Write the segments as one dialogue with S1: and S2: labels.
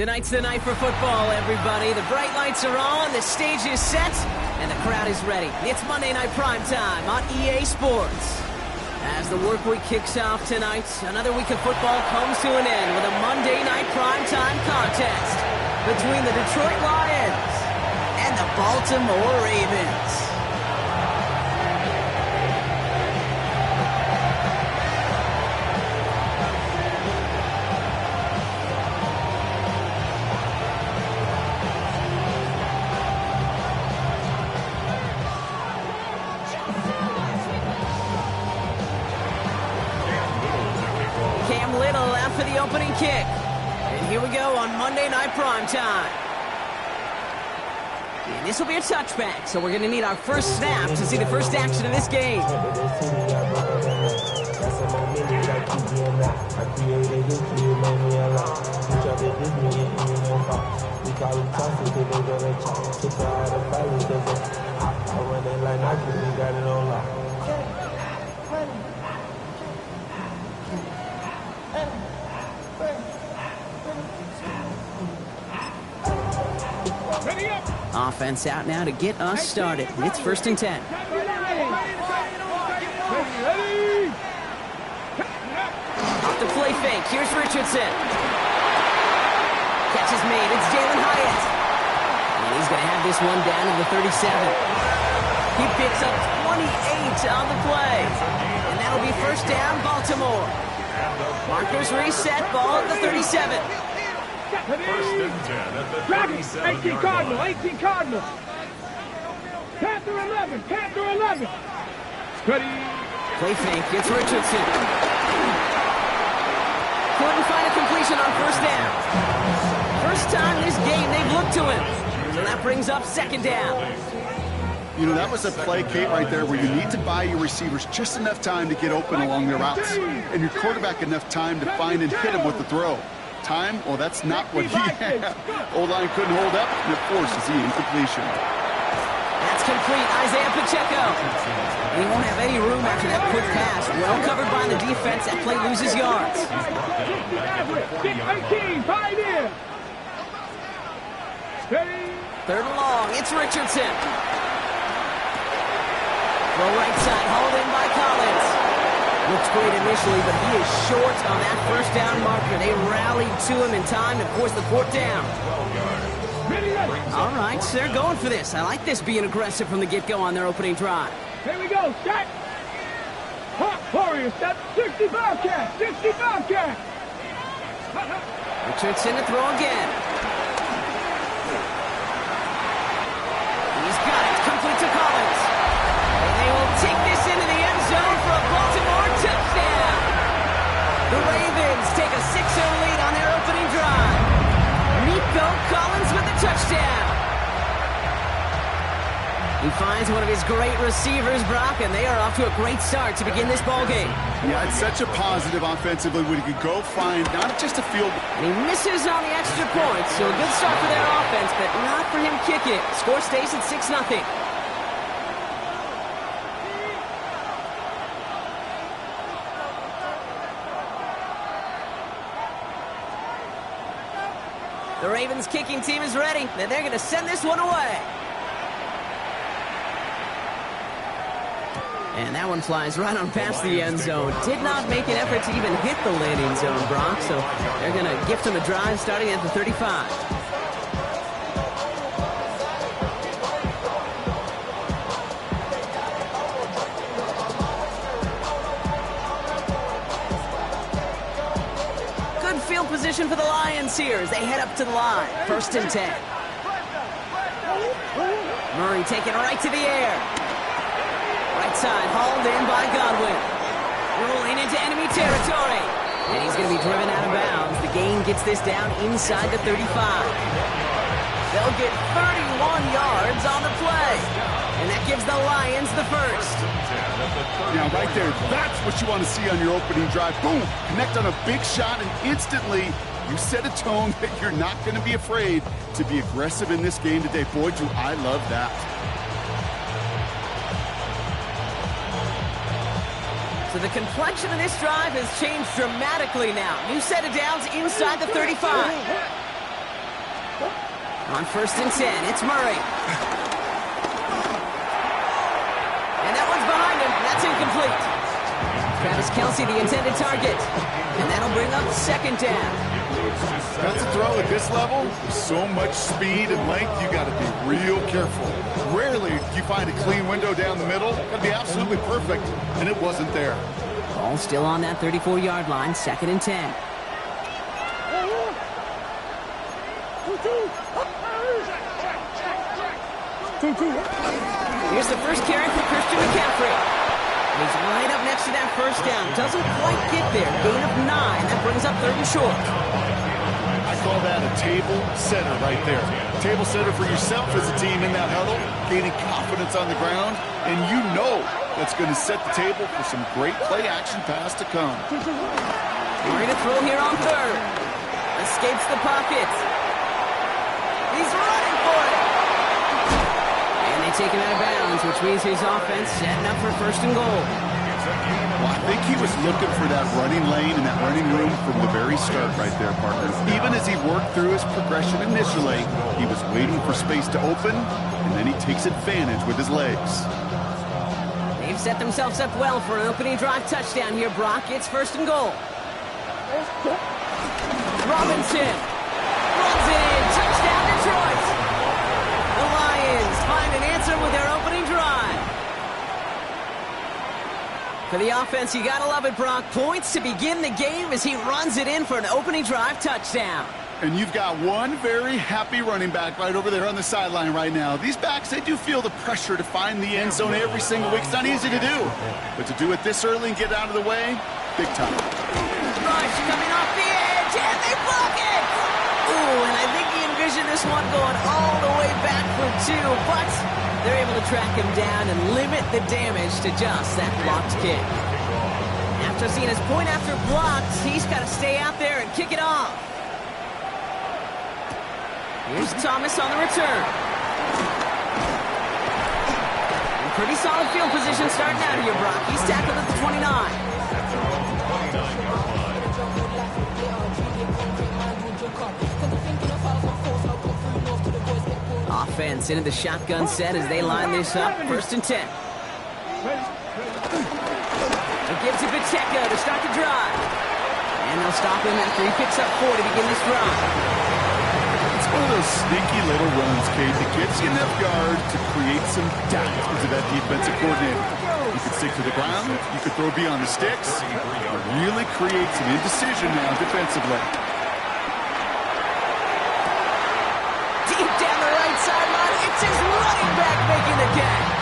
S1: Tonight's the night for football, everybody. The bright lights are on, the stage is set, and the crowd is ready. It's Monday Night Primetime on EA Sports. As the work week kicks off tonight, another week of football comes to an end with a Monday Night Primetime contest between the Detroit Lions and the Baltimore Ravens. For the opening kick. And here we go on Monday Night Primetime. And this will be a touchback, so we're going to need our first snap to see the first action of this game. Offense out now to get us started. It's 1st and 10. Off the play fake. Here's Richardson. Catch is made. It's Jalen Hyatt. And he's going to have this one down to the 37. He picks up 28 on the play. And that'll be 1st down, Baltimore. Markers reset. Ball at the 37.
S2: 1st and 10 at the 37. 18 Cardinal, 18 Cardinal. Panther 11, Panther 11. Steady.
S1: Play fake, it's Richardson. Couldn't find a completion on 1st down. First time this game they've looked to him. So that brings up 2nd down.
S3: You know, that was a play, Kate, right there where you need to buy your receivers just enough time to get open along their routes. And your quarterback enough time to find and hit him with the throw. Time? Well, that's not what he had. O-line couldn't hold up, and it forces the incompletion.
S1: That's complete. Isaiah Pacheco. He won't have any room after that quick pass. Well covered by the defense. That play loses yards.
S2: 18, 5 in. Steady.
S1: 3rd and long. It's Richardson. Throw right side. Hauled in by Collins. Looks great initially, but he is short on that 1st down marker. They rallied to him in time to force the 4th down. All right, so they're going for this. I like this being aggressive from the get-go on their opening drive.
S2: Here we go, set. Hot Warriors, step 65 cat, 65 cat.
S1: Richardson to throw again. He's got it, complete to Collins. And they will take this into the end zone for a Baltimore touchdown. The Ravens take a 6-0 lead on their opening drive. Nico Collins with the touchdown. He finds one of his great receivers, Brock, and they are off to a great start to begin this ballgame.
S3: Yeah, it's such a positive offensively when he could go find not just a field.
S1: And he misses on the extra point, so a good start for their offense, but not for him kicking. Score stays at 6-0. The Ravens kicking team is ready, and they're going to send this one away. And that one flies right on past the end zone. Did not make an effort to even hit the landing zone, Brock, so they're going to gift him a drive starting at the 35. Field position for the Lions here as they head up to the line. 1st and 10. Murray taking right to the air. Right side, hauled in by Godwin. Rolling into enemy territory. And he's going to be driven out of bounds. The gain gets this down inside the 35. They'll get 31 yards on the play. And that gives the Lions the 1st.
S3: Now, right there, that's what you want to see on your opening drive. Boom! Connect on a big shot, and instantly you set a tone that you're not going to be afraid to be aggressive in this game today. Boy, do I love that.
S1: So the complexion of this drive has changed dramatically now. New set of downs inside the 35. On 1st and 10, it's Murray. And that one's behind him. That's incomplete. Travis Kelce, the intended target. And that'll bring up 2nd down.
S3: That's a throw at this level. With so much speed and length, you got to be real careful. Rarely do you find a clean window down the middle. Got to be absolutely perfect, and it wasn't there.
S1: Ball still on that 34-yard line, 2nd and 10. Here's the first carry for Christian McCaffrey. He's right up next to that 1st down. Doesn't quite get there. Gain of 9. That brings up 3rd and short.
S3: I call that a table setter right there. Table setter for yourself as a team in that huddle, gaining confidence on the ground, and you know that's going to set the table for some great play-action pass to come.
S1: Ready to throw here on 3rd. Escapes the pocket. He's running for it. And they take him out of bounds, which means his offense setting up for 1st and goal.
S3: Well, I think he was looking for that running lane and that running room from the very start right there, partner. Even as he worked through his progression initially, he was waiting for space to open, and then he takes advantage with his legs.
S1: They've set themselves up well for an opening drive touchdown here, Brock. It's 1st and goal. Robinson runs it in. Touchdown, Detroit. The Lions find an answer with their opening drive. For the offense, you gotta love it, Brock. Points to begin the game as he runs it in for an opening drive touchdown.
S3: And you've got one very happy running back right over there on the sideline right now. These backs, they do feel the pressure to find the end zone every single week. It's not easy to do. But to do it this early and get out of the way, big time.
S1: Rush coming off the edge, and they block it! Ooh, and I think he envisioned this one going all the way back for 2, but they're able to track him down and limit the damage to just that blocked kick. After seeing his point after blocked, he's got to stay out there and kick it off. Here's Thomas on the return. And pretty solid field position starting out here, Brock. He's tackled at the 29. Offense into the shotgun set as they line this up. 1st and 10. It gives it Pacheco to start the drive. And they'll stop him after he picks up 4 to begin this drive.
S3: It's one of those sneaky little runs, Kate, that gets you enough yard to create some doubt into that defensive coordinator. You could stick to the ground, you could throw beyond the sticks. It really creates an indecision now defensively.
S1: Deep down the right sideline, it's his running back making the catch.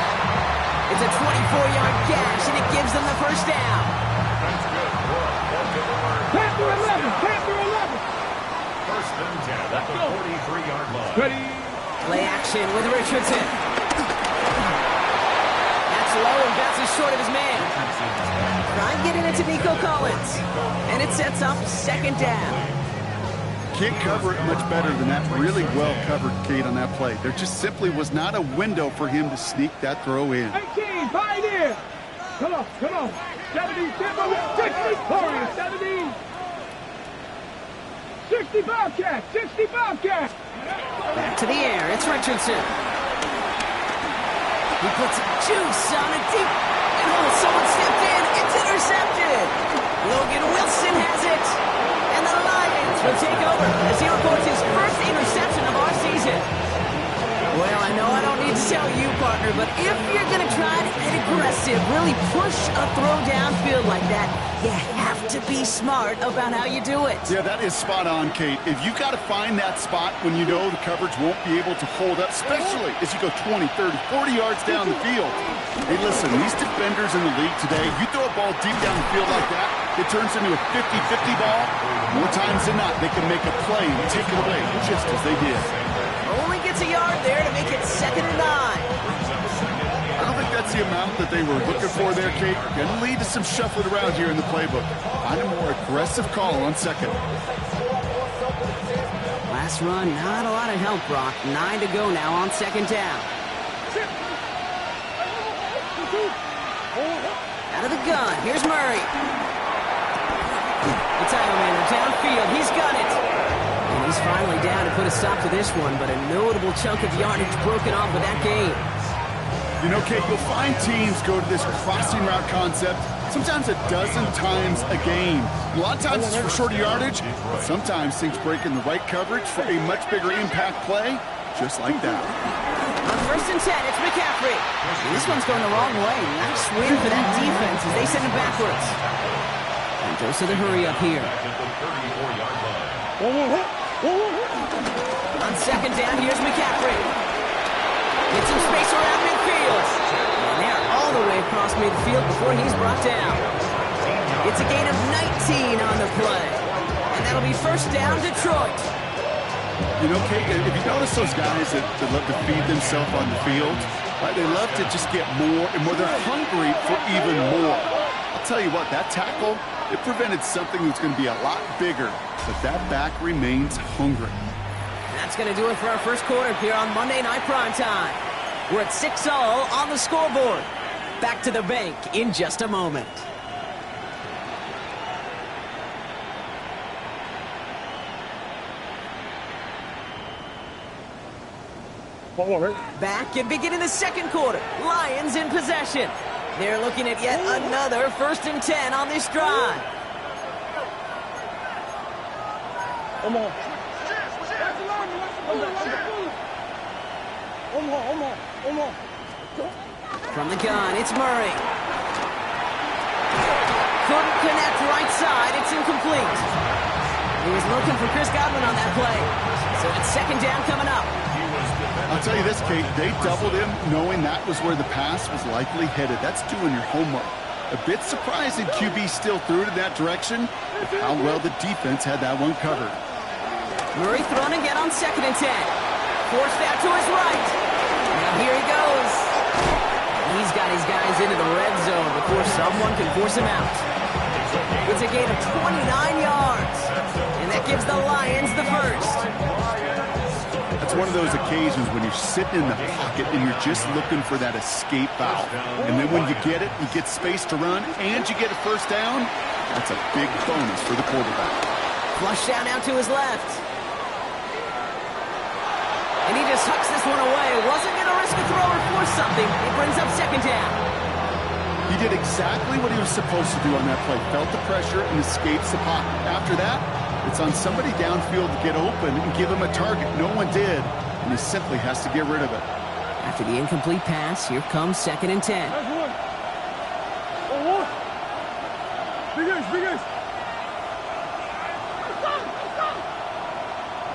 S1: It's a 24-yard gash, and it gives them the 1st down.
S2: Panther 11, Panther 11.
S4: 1st and 10 at the 43-yard line.
S2: Ready.
S1: Play action with Richardson. That's low and bounces short of his man. Trying getting it to Nico Collins. And it sets up 2nd down.
S3: Can't cover it much better than that. Really well covered, Kate, on that play. There just simply was not a window for him to sneak that throw in.
S2: 18, Pioneer. Come on, come on. 70, 60, Corey, 70. 60 Bobcat, 60 Bobcat.
S1: Back to the air, it's Richardson. He puts juice on it deep. And someone stepped in, it's intercepted. Logan Wilson has it. And the Lions will take over as he records his 1st interception of our season. Well, I know I don't need to tell you, partner, but if you're going to try to get aggressive, really push a throw downfield like that, you have to be smart about how you do it.
S3: Yeah, that is spot on, Kate. If you've got to find that spot when you know the coverage won't be able to hold up, especially as you go 20, 30, 40 yards down the field. Hey, listen, these defenders in the league today, you throw a ball deep down the field like that, it turns into a 50-50 ball. More times than not, they can make a play and take it away, just as they did.
S1: Only gets a yard there to make it 2nd and 9.
S3: I don't think that's the amount that they were looking for there, Kate. Going to lead to some shuffling around here in the playbook. Find a more aggressive call on 2nd.
S1: Last run, not a lot of help, Brock. 9 to go now on 2nd down. Out of the gun, here's Murray. The title man downfield, he's got it. And He's finally down to put a stop to this one, but a notable chunk of yardage broken off with that game.
S3: You know, Kate, you'll find teams go to this crossing route concept sometimes a dozen times a game. A lot of times it's for shorter yardage, but sometimes things break in the right coverage for a much bigger impact play, just like that.
S1: On 1st and 10, it's McCaffrey. This one's going the wrong way. Nice win for that defense as they send it backwards. And goes to the hurry up here. On 2nd down, here's McCaffrey. Get some space around midfield. And they're all the way across midfield before he's brought down. It's a gain of 19 on the play. And that'll be 1st down, Detroit.
S3: You know, Kate, if you notice those guys that love to feed themselves on the field, they love to just get more and more. They're hungry for even more. I'll tell you what, that tackle, it prevented something that's going to be a lot bigger, but that back remains hungry.
S1: That's going to do it for our first quarter here on Monday Night Primetime. We're at 6-0 on the scoreboard. Back to the bank in just a moment. Back and beginning the 2nd quarter. Lions in possession. They're looking at yet another 1st and 10 on this drive. From the gun, it's Murray. Couldn't connect right side. It's incomplete. He was looking for Chris Godwin on that play. So it's 2nd down coming up.
S3: I'll tell you this, Kate, they doubled him knowing that was where the pass was likely headed. That's doing your homework. A bit surprising QB still threw it in that direction, with how well the defense had that one covered.
S1: Murray thrown again on 2nd and 10. Forced out to his right. Now here he goes. He's got his guys into the red zone before someone can force him out. It's a gain of 29 yards. And that gives the Lions the first.
S3: It's one of those occasions when you're sitting in the pocket and you're just looking for that escape valve. And then when you get it, you get space to run, and you get a 1st down. That's a big bonus for the quarterback.
S1: Flush down out to his left. And he just hucks this one away. Wasn't going to risk a throw or force something. It brings up 2nd down.
S3: He did exactly what he was supposed to do on that play. Felt the pressure and escapes the pocket. After that, it's on somebody downfield to get open and give him a target. No one did, and he simply has to get rid of it.
S1: After the incomplete pass, here comes 2nd and 10.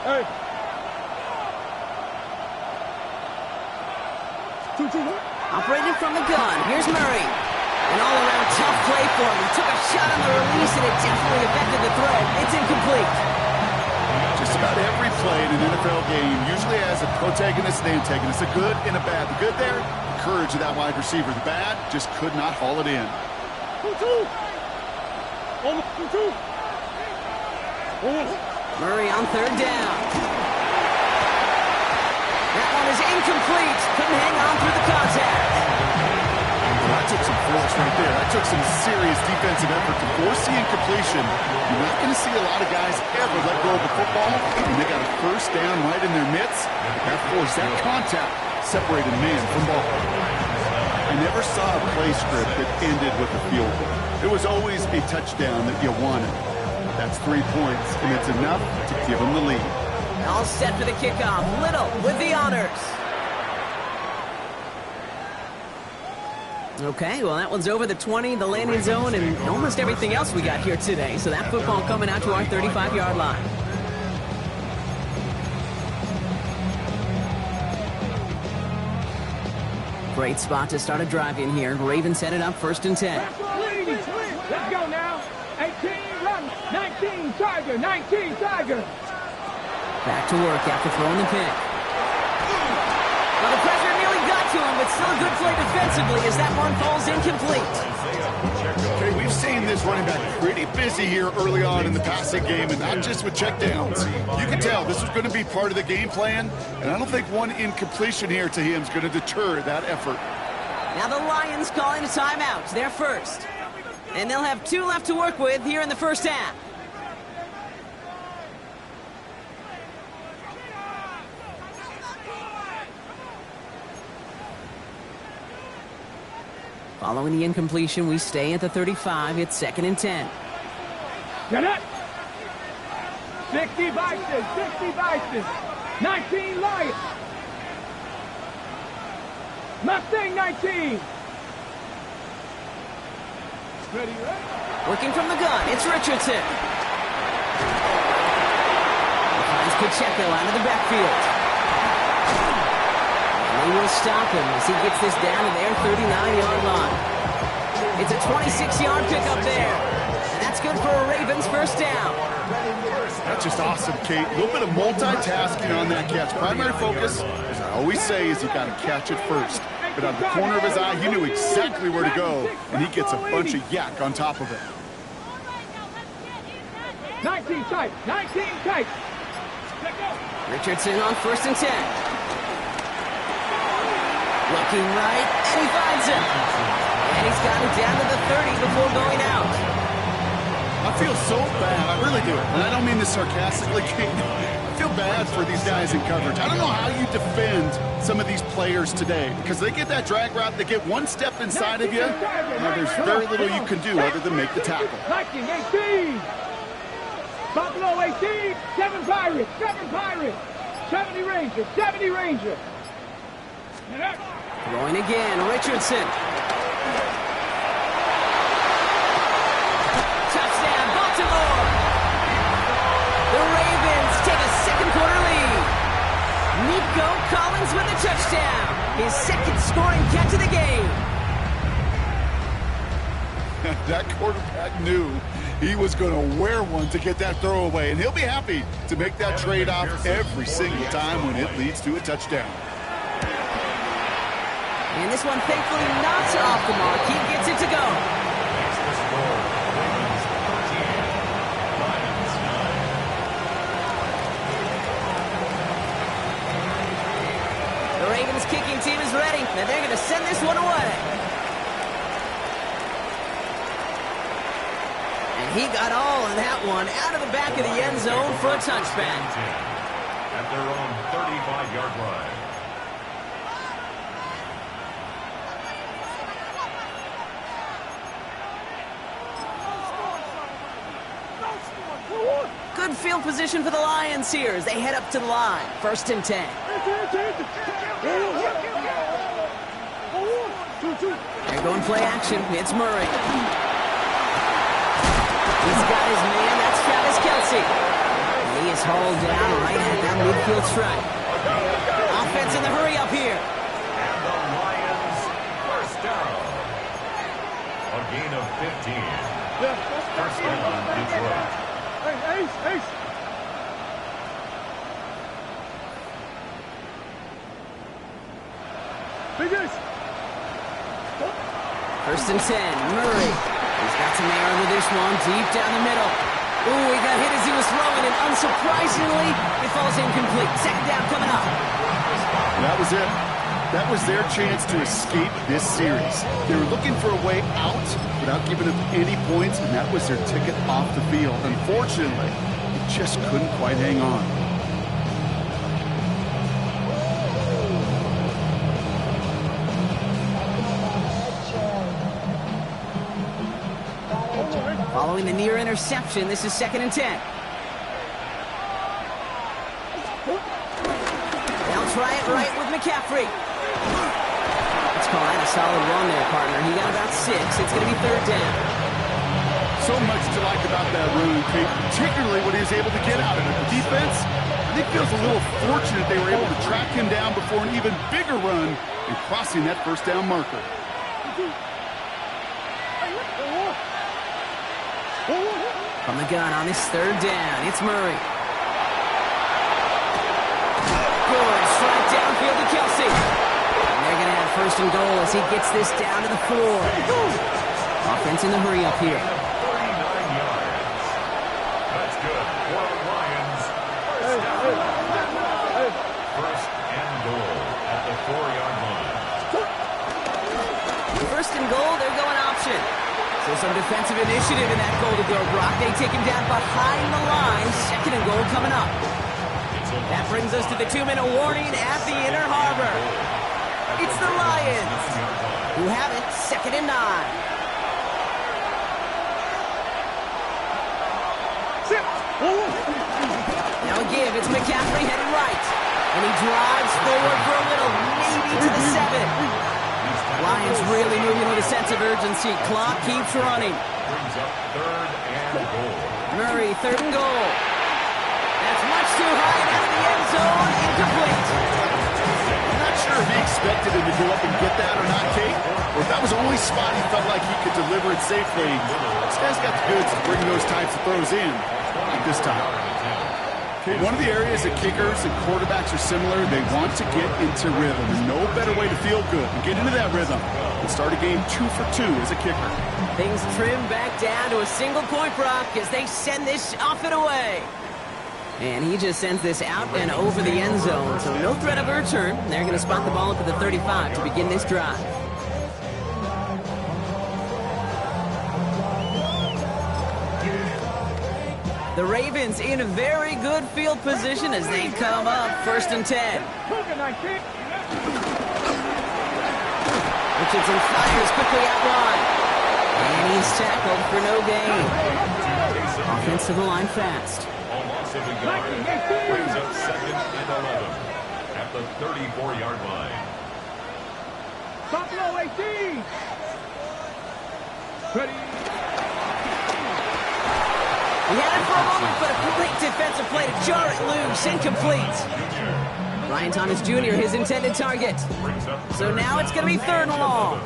S2: Hey.
S1: Operating from the gun, here's Murray. An all-around tough play for him. He took a shot on the release, and it definitely affected the throw. It's incomplete.
S3: Just about every play in an NFL game usually has a protagonist and antagonist, a good and a bad. The good there, the courage of that wide receiver. The bad, just could not haul it in.
S1: Murray on 3rd down. That one is incomplete. Couldn't hang on through the contact.
S3: Well, that took some force right there. That took some serious defensive effort to force the incompletion. You're not going to see a lot of guys ever let go of the football, and they got a 1st down right in their midst. That force, that contact, separated man from ball. I never saw a play script that ended with a field goal. It was always a touchdown that you wanted. That's 3 points, and it's enough to give them the lead.
S1: All set for the kickoff. Little with the honors. Okay, well, that one's over the 20, the landing zone, and almost everything else we got here today. So that football coming out to our 35-yard line. Great spot to start a drive in here. Ravens set it up 1st and 10.
S2: Let's go now. 18, run. 19, Tiger. 19, Tiger.
S1: Back to work after throwing the pick. Well, the pressure nearly got to him, but still a good play defensively as that one falls incomplete.
S3: Okay, we've seen this running back pretty busy here early on in the passing game, and not just with checkdowns. You can tell this was going to be part of the game plan, and I don't think one incompletion here to him is going to deter that effort.
S1: Now the Lions calling a timeout. They're first. And they'll have 2 left to work with here in the first half. Following the incompletion, we stay at the 35. It's 2nd and 10.
S2: Get it! 60 Vikings, 60 Vikings, 19 Lions. Mustang 19. Ready, right?
S1: Working from the gun, it's Richardson. He finds Pacheco out of the backfield. And they will stop him as he gets this down to their 39-yard line. It's a 26-yard pickup there. And that's good for a Ravens first down.
S3: That's just awesome, Kate. A little bit of multitasking on that catch. Primary focus, as I always say, is you got to catch it first. But out of the corner of his eye, he knew exactly where to go, and he gets a bunch of yak on top of it.
S2: 19 tight, 19 tight.
S1: Richardson on 1st and 10. Looking right, and he finds him. And he's got it down to the 30 before going out.
S3: I feel so bad, I really do. And I don't mean this sarcastically, Kate. I feel bad for these guys in coverage. I don't know how you defend some of these players today, because they get that drag route, they get one step inside of you, there's very little you can do other than make the tackle.
S2: 19, 18. Buffalo 18, 7 Pirates, 7 Pirates. 70 Ranger, 70 Ranger.
S1: Throwing again, Richardson. Touchdown, Baltimore! The Ravens take a second-quarter lead. Nico Collins with a touchdown. His second scoring catch of the game.
S3: That quarterback knew he was going to wear one to get that throwaway, and he'll be happy to make that trade-off every single time when it leads to a touchdown.
S1: And this one thankfully not off the mark. He gets it to go. The Ravens kicking team is ready, and they're going to send this one away. And he got all of that one out of the back of the end zone for a touchback.
S4: At their own 35-yard line.
S1: Good field position for the Lions here as they head up to the line. 1st and 10. They're going play action. It's Murray. He's got his man. That's Travis Kelce. He is hauled down right at that midfield stripe. Offense in the hurry up here.
S4: And the Lions first down. A gain of 15. First down, Detroit.
S2: Ace, ace. Biggest.
S1: 1st and 10. Murray. He's got some air under this one. Deep down the middle. Ooh, he got hit as he was throwing, and unsurprisingly, it falls incomplete. Second down coming up.
S3: That was it. That was their chance to escape this series. They were looking for a way out without giving up any points, and that was their ticket off the field. Unfortunately, they just couldn't quite hang on.
S1: Following the near interception, this is 2nd and 10. They'll try it right with McCaffrey. Let's call that a solid run there, partner. He got about 6. It's going to be 3rd down.
S3: So much to like about that run, Kate, particularly when he was able to get out of it. The defense, I think, feels a little fortunate they were able to track him down before an even bigger run and crossing that first down marker.
S1: From the gun on this 3rd down, it's Murray. Good strike downfield to Kelce. And they're going to have 1st and goal as he gets this down to the 4. Offense in the hurry up here.
S4: 39 yards. That's good for the Lions. First down. 1st and goal at the 4-yard line.
S1: 1st and goal, they're going option. So some defensive initiative in that goal to go, Brock. They take him down behind the line. 2nd and goal coming up. That brings us to the 2-minute warning at the Inner Harbor. It's the Lions who have it, 2nd 2nd and 9. Now a give. It's McCaffrey headed right. And he drives forward for a little, maybe to the 7. Lions really moving with a sense of urgency. Clock keeps running.
S4: Brings up 3rd and goal.
S1: Murray, 3rd and goal. That's much too high and out of the end zone. Incomplete.
S3: I'm not sure if he expected him to go up and get that or not, Kate. Or if that was the only spot he felt like he could deliver it safely. This guy's got the goods to bring those types of throws in at this time. Okay, one of the areas that kickers and quarterbacks are similar, they want to get into rhythm. And no better way to feel good and get into that rhythm and start a game 2 for 2 as a kicker.
S1: Things trim back down to a single point, Brock, as they send this off and away. And he just sends this out and over the end zone, so no threat of a return. They're going to spot the ball up at the 35 to begin this drive. The Ravens in a very good field position as they come up 1st and 10. Richardson fires quickly out wide. And he's tackled for no gain. Offense to the line fast.
S4: A loss of a yard. Brings up 2nd and 11 at the 34-yard line.
S2: Buffalo 18. Ready.
S1: He had it for a moment, but a complete defensive play to jar it loose. Incomplete. Ryan Thomas Jr., his intended target. So now it's going to be 3rd and long.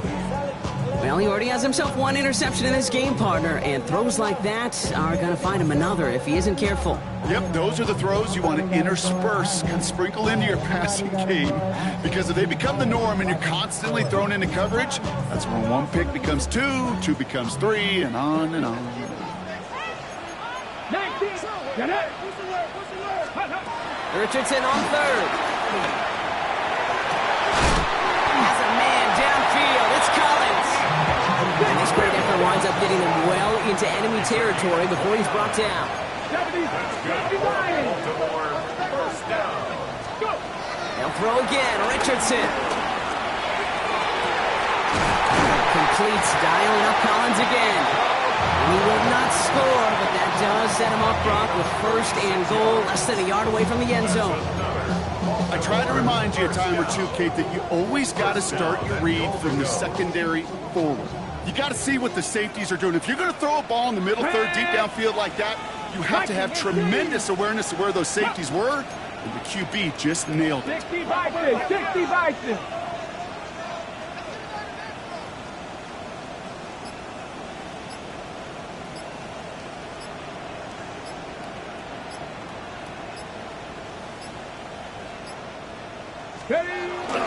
S1: Well, he already has himself 1 interception in this game, partner, and throws like that are going to find him another if he isn't careful.
S3: Yep, those are the throws you want to intersperse and sprinkle into your passing game. Because if they become the norm and you're constantly thrown into coverage, that's when 1 pick becomes 2, 2 becomes 3, and on and on.
S2: 19. Get it.
S1: Richardson on 3rd. Has a man downfield. It's Collins. And this great effort winds up getting him well into enemy territory before he's brought down.
S2: 70.
S4: Baltimore, 1st down.
S1: They'll throw again. Richardson. Completes, dialing up Collins again. He will not score, but that does set him up, Brock, with 1st and goal, less than a yard away from the end zone.
S3: I try to remind you a time or two, Kate, that you always got to start your read from the secondary forward. You got to see what the safeties are doing. If you're going to throw a ball in the middle third, deep downfield like that, you have to have tremendous awareness of where those safeties were, and the QB just nailed it.
S2: 60 Bison, 60 Bison.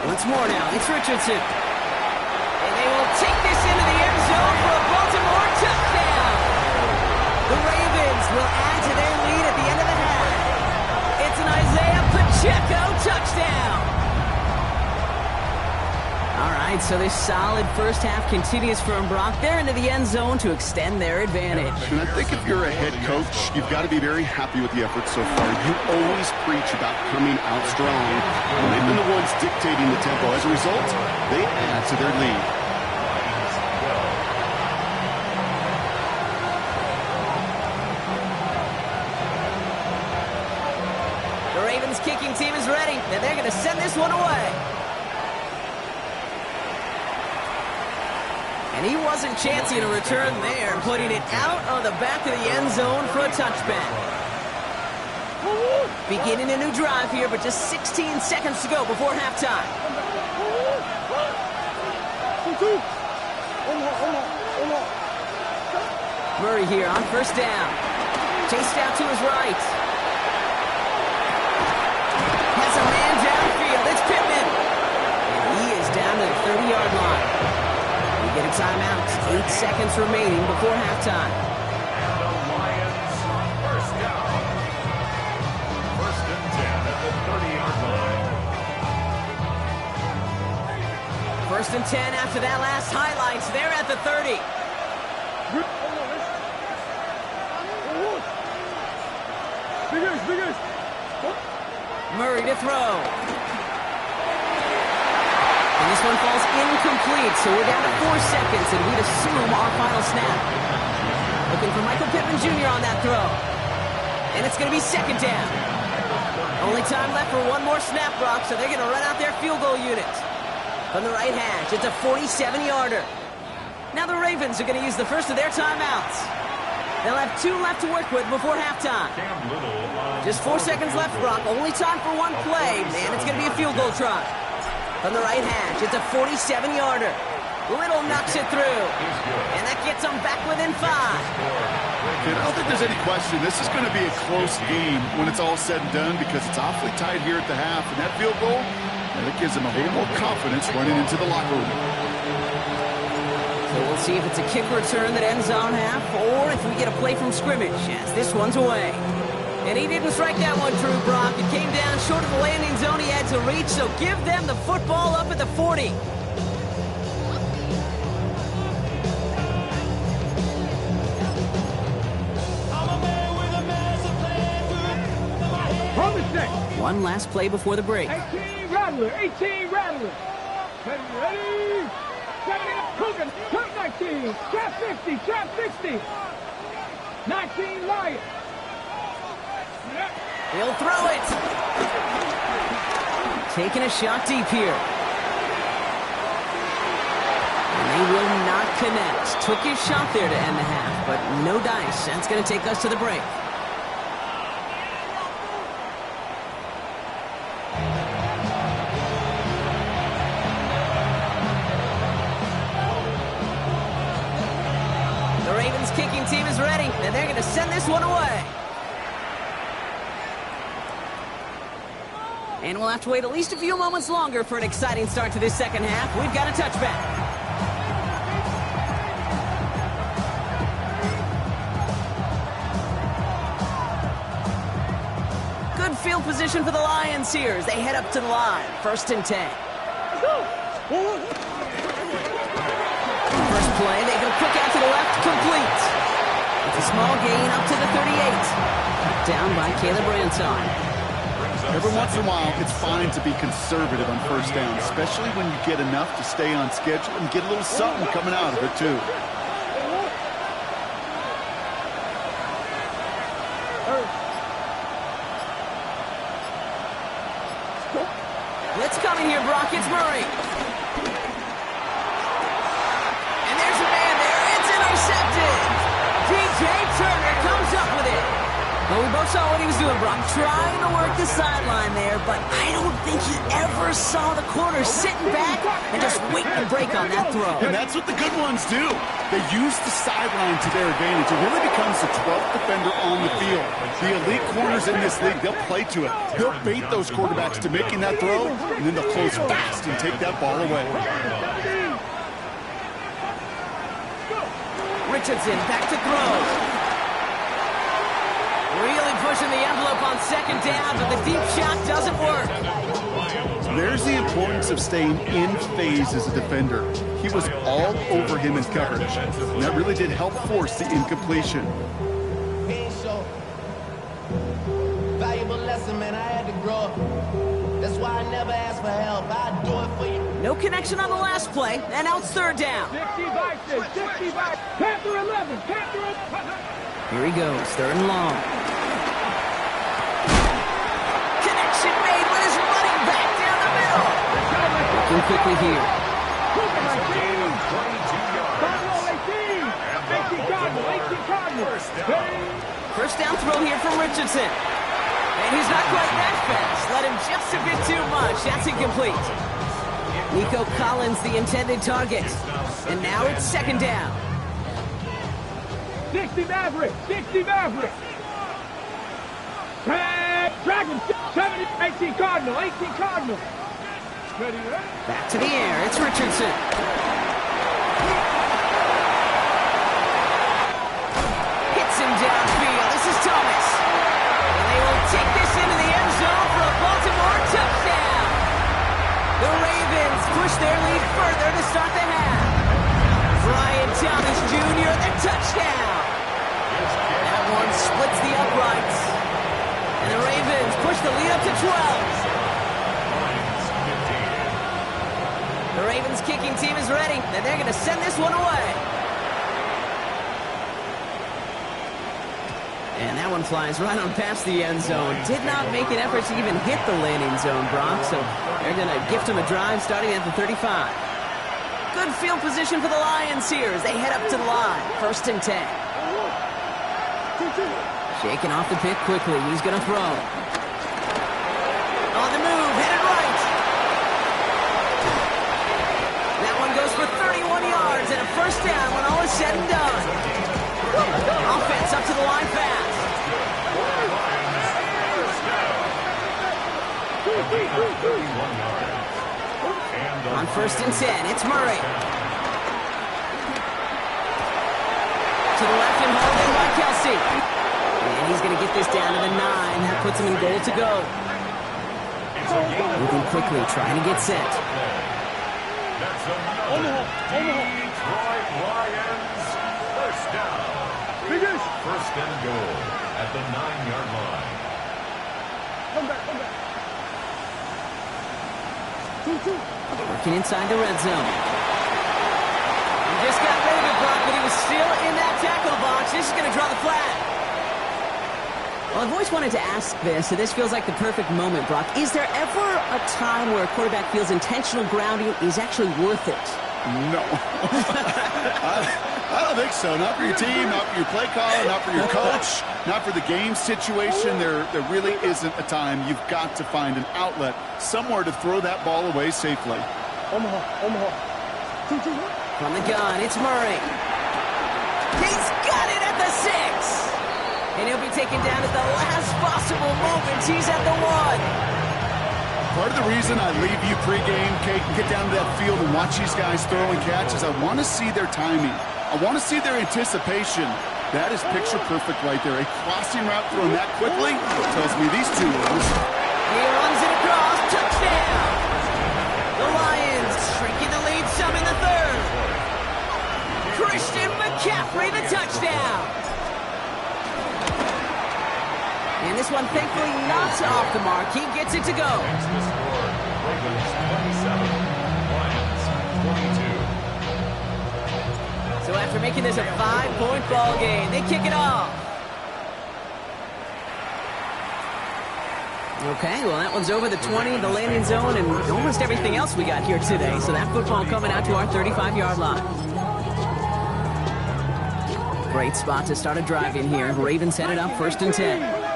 S1: Once more now, it's Richardson. And they will take this into the end zone for a Baltimore touchdown. The Ravens will add to their lead at the end of the half. It's an Isaiah Pacheco touchdown. All right, so this solid first half continues from Brock. They're into the end zone to extend their advantage.
S3: And I think if you're a head coach, you've got to be very happy with the effort so far. You always preach about coming out strong. And they've been the ones dictating the tempo. As a result, they add to their lead.
S1: The Ravens kicking team is ready, and they're going to send this one away. And he wasn't chancing a return there, putting it out on the back of the end zone for a touchback. Beginning a new drive here, but just 16 seconds to go before halftime. Murray here on 1st down. Chased out to his right. Has a man downfield. It's Pittman. And he is down to the 30-yard line. We get a timeout. 8 seconds remaining before halftime.
S4: And the Lions, 1st down. 1st and 10 at the 30-yard line.
S1: 1st and 10 after that last highlights. They're at the 30. Murray to throw. And This one falls incomplete, so we're down to 4 seconds, and we'd assume our final snap. Looking for Michael Pittman Jr. on that throw. And it's going to be second down. Only time left for one more snap, Brock, so they're going to run out their field goal unit. From the right hash, it's a 47-yarder. Now the Ravens are going to use the first of their timeouts. They'll have 2 left to work with before halftime. Just 4 seconds left, Brock. Only time for one play, and it's going to be a field goal try. From the right hash, it's a 47-yarder. Little knocks it through. And that gets them back within 5.
S3: I don't think there's any question. This is going to be a close game when it's all said and done because it's awfully tight here at the half. And that field goal, it gives them a little more confidence running into the locker room.
S1: So we'll see if it's a kick return that ends on half or if we get a play from scrimmage as this one's away. And he didn't strike that one true, Brock. It came down short of the landing zone he had to reach, so give them the football up at the 40. One last play before the break.
S2: 18 Rattler, 18 Rattler. Ready? 70 Coogan, turn 19, trap 50, trap 60. 19 Lion.
S1: He'll throw it. Taking a shot deep here. And they will not connect. Took his shot there to end the half, but no dice. That's going to take us to the break. The Ravens kicking team is ready, and they're going to send this one away. And we'll have to wait at least a few moments longer for an exciting start to this second half. We've got a touchback. Good field position for the Lions here as they head up to the line. 1st and 10. First play, they go quick out to the left, complete. It's a small gain up to the 38. Down by Caleb Ransom.
S3: Every once in a while, it's fine to be conservative on 1st down, especially when you get enough to stay on schedule and get a little something coming out of it, too.
S1: Blitz coming here, Brock. It's Murray. And there's a man there. It's intercepted. DJ Turner comes up with it. Well, we both saw what he was doing, Brock. Trying to work the sideline there, but I don't think he ever saw the corner sitting back and just waiting to break on that throw.
S3: And that's what the good ones do. They use the sideline to their advantage. It really becomes the 12th defender on the field. The elite corners in this league, they'll play to it. They'll bait those quarterbacks to making that throw, and then they'll close fast and take that ball away.
S1: Richardson back to throw. Really pushing the envelope on 2nd down, but the deep shot doesn't work.
S3: There's the importance of staying in phase as a defender. He was all over him in coverage, and that really did help force the incompletion.
S5: Valuable lesson, man. I had to grow up. That's why I never ask for help. I do it for you.
S1: No connection on the last play, and now it's 3rd down.
S2: 65, Panther 11, Panther 11.
S1: Here he goes, 3rd and long. Connection made with his running back down the middle. Looking quickly here. 1st down throw here from Richardson. And he's not quite that fast. Let him just a bit too much. That's incomplete. Nico Collins, the intended target. And now it's 2nd down.
S2: 60 Maverick, 60 Maverick. Dragon, 70, 18 Cardinal, 18 Cardinal. Ready, ready?
S1: Back to the air, it's Richardson. Hits him downfield, this is Thomas. And they will take this into the end zone for a Baltimore touchdown. The Ravens push their lead further to start the half. Brian Thomas Jr., the touchdown. That one splits the uprights. And the Ravens push the lead up to 12. The Ravens kicking team is ready, and they're going to send this one away. And that one flies right on past the end zone. Did not make an effort to even hit the landing zone, Brock, so they're going to gift him a drive starting at the 35. Good field position for the Lions here as they head up to the line. 1st and 10. Shaking off the pick quickly. He's going to throw. On the move, headed right. That one goes for 31 yards and a 1st down when all is said and done. Offense up to the line fast. On 1st and 10, it's Murray. To the left and hauled in by Kelsey. And he's going to get this down to the 9. That puts him in goal to go. Moving quickly, trying to get set.
S4: That's another Detroit Lions 1st down. 1st and goal at the 9-yard line.
S2: Come back.
S1: Working inside the red zone. He just got rid of it, Brock, but he was still in that tackle box. This is going to draw the flag. Well, I've always wanted to ask this, so this feels like the perfect moment, Brock. Is there ever a time where a quarterback feels intentional grounding is actually worth it?
S3: No. I don't think so. Not for your team, not for your play caller, not for your coach, not for the game situation. There really isn't a time. You've got to find an outlet, somewhere to throw that ball away safely.
S2: Omaha.
S1: From the gun, it's Murray. He's got it at the 6. And he'll be taken down at the last possible moment. He's at the 1.
S3: Part of the reason I leave you pregame, Kate, and get down to that field and watch these guys throw and catch is I want to see their timing. I want to see their anticipation. That is picture perfect right there. A crossing route thrown that quickly tells me these two words.
S1: He runs it across. Touchdown. The Lions shrinking the lead some in the 3rd. Christian McCaffrey, the touchdown. And this one, thankfully, not off the mark. He gets it to go.
S4: Ravens 27, Lions 22.
S1: So after making this a 5-point ball game, they kick it off. Okay, well, that one's over the 20, the landing zone, and almost everything else we got here today. So that football coming out to our 35-yard line. Great spot to start a drive in here. Ravens headed up 1st and 10.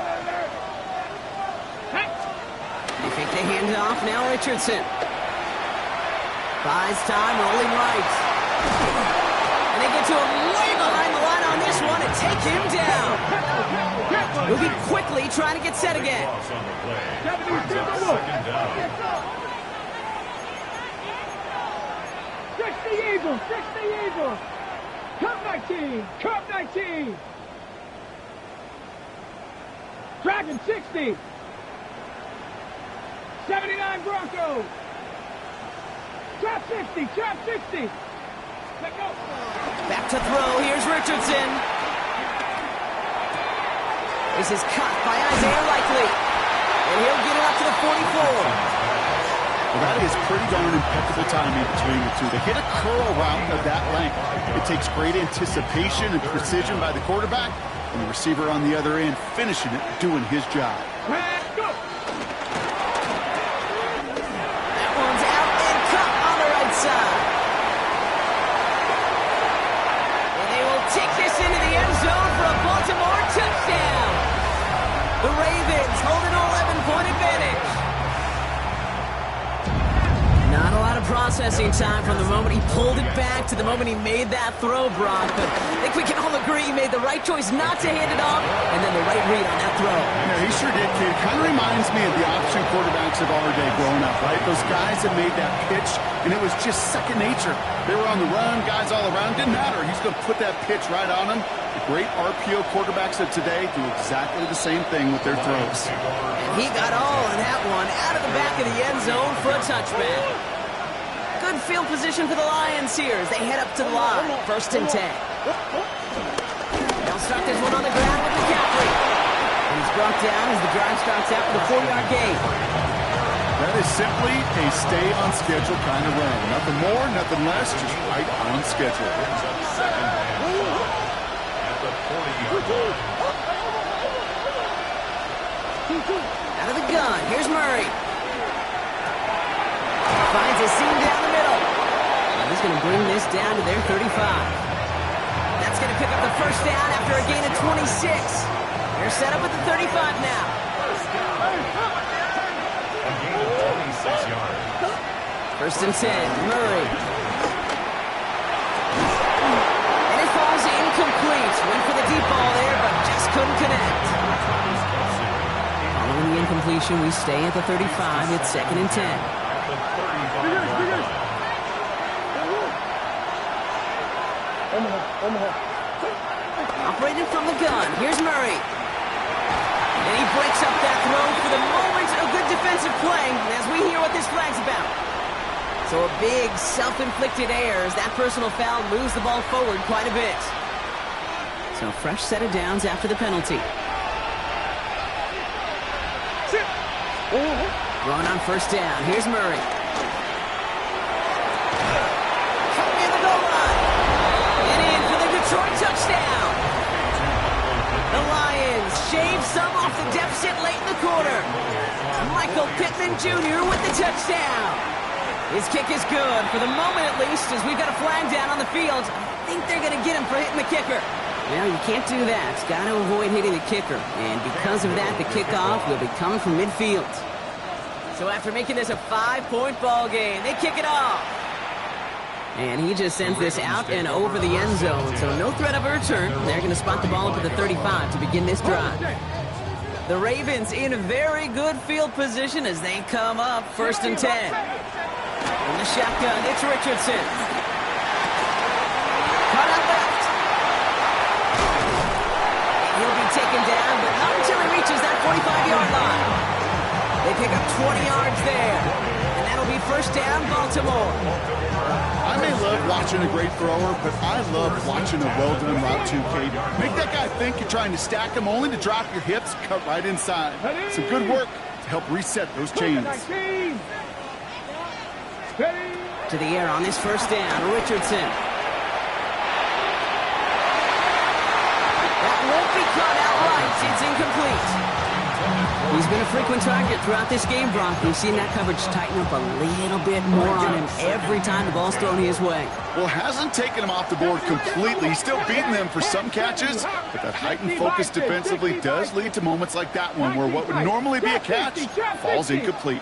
S1: They hand it off now, Richardson. Buys time, rolling right. And they get to him way behind the line on this one and take him down. Moving quickly, trying to get set again.
S2: Fix the Eagles. Cup 19. Dragon 60. 79 Broncos. Trap 60. Let go.
S1: Back to throw. Here's Richardson. This is caught by Isaiah Likely. And he'll get it up to the 44.
S3: Well, that is pretty darn impeccable timing between the two. They hit a curl route of that length. It takes great anticipation and precision by the quarterback, and the receiver on the other end finishing it, doing his job.
S2: Go.
S1: That one's out and cut on the right side. And they will take this into the end zone for a Baltimore touchdown. The Ravens hold an 11-point advantage. Not a lot of processing time from the moment he pulled it back to the moment he made that throw, Brock. But I think we can all agree he made the right choice not to hand it off, and then the right read on that throw.
S3: Yeah, he sure did, kid. Kind of reminds me of the option quarterbacks of our day growing up, right? Those guys that made that pitch, and it was just second nature. They were on the run, guys all around. Didn't matter. He's going to put that pitch right on them. The great RPO quarterbacks of today do exactly the same thing with their throws.
S1: And he got all of that one out of the back of the end zone for a touchback. Good field position for the Lions here as they head up to the line. 1st and 10. They'll start this one on the ground with McCaffrey. And he's brought down as the drive starts out with a 4-yard gain.
S3: That is simply a stay on schedule kind of run. Nothing more, nothing less, just right on schedule.
S4: Second and 5 at the 40-yard line.
S1: Out of the gun, here's Murray. Finds a seam down the middle. Now he's going to bring this down to their 35. That's going to pick up the first down after a gain of 26. They're set up at the 35 now.
S4: A gain of 26 yards.
S1: First and 10, Murray. And it falls incomplete. Went for the deep ball there, but just couldn't connect. Following the incompletion, we stay at the 35. It's second and 10.
S4: At the 35-yard line.
S1: Operating from the gun, here's Murray. And he breaks up that throw for the moment. A good defensive play as we hear what this flag's about. So a big self-inflicted error as that personal foul moves the ball forward quite a bit. So a fresh set of downs after the penalty. Run on first down. Here's Murray. Near the goal line. And in for the Detroit touchdown. The Lions shave some off the deficit late in the quarter. Michael Pittman Jr. with the touchdown. His kick is good, for the moment at least, as we've got a flag down on the field. I think they're going to get him for hitting the kicker. Well, you can't do that. It's got to avoid hitting the kicker. And because of that, the kickoff will be coming from midfield. So after making this a 5-point ball game, they kick it off. And he just sends this out and over the end zone, so no threat of a return. They're going to spot the ball up at the 35 to begin this drive. The Ravens in a very good field position as they come up first and 10. In the shotgun, it's Richardson. Cut out left. He'll be taken down, but not until he reaches that 45-yard line. They pick up 20 yards there, and that'll be first down, Baltimore.
S3: I may love watching a great thrower, but I love watching a well-done route too, Kate. Make that guy think you're trying to stack him only to drop your hips, cut right inside. Some good work to help reset those chains.
S1: To the air on this first down, Richardson. That won't be caught outright. It's incomplete. He's been a frequent target throughout this game, Brock. We've seen that coverage tighten up a little bit more on him every time the ball's thrown his way.
S3: Well, hasn't taken him off the board completely. He's still beating them for some catches, but that heightened focus defensively does lead to moments like that one where what would normally be a catch falls incomplete.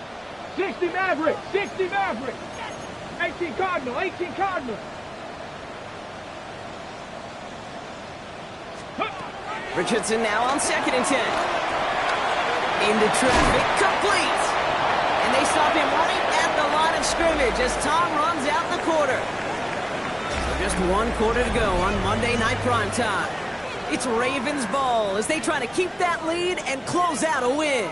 S2: 60 Maverick, 60 Maverick. 18 Cardinal, 18 Cardinal.
S1: Richardson now on second and 10. Into traffic, complete. And they stop him right at the line of scrimmage as Tom runs out the quarter. So just one quarter to go on Monday Night Primetime. It's Ravens ball as they try to keep that lead and close out a win.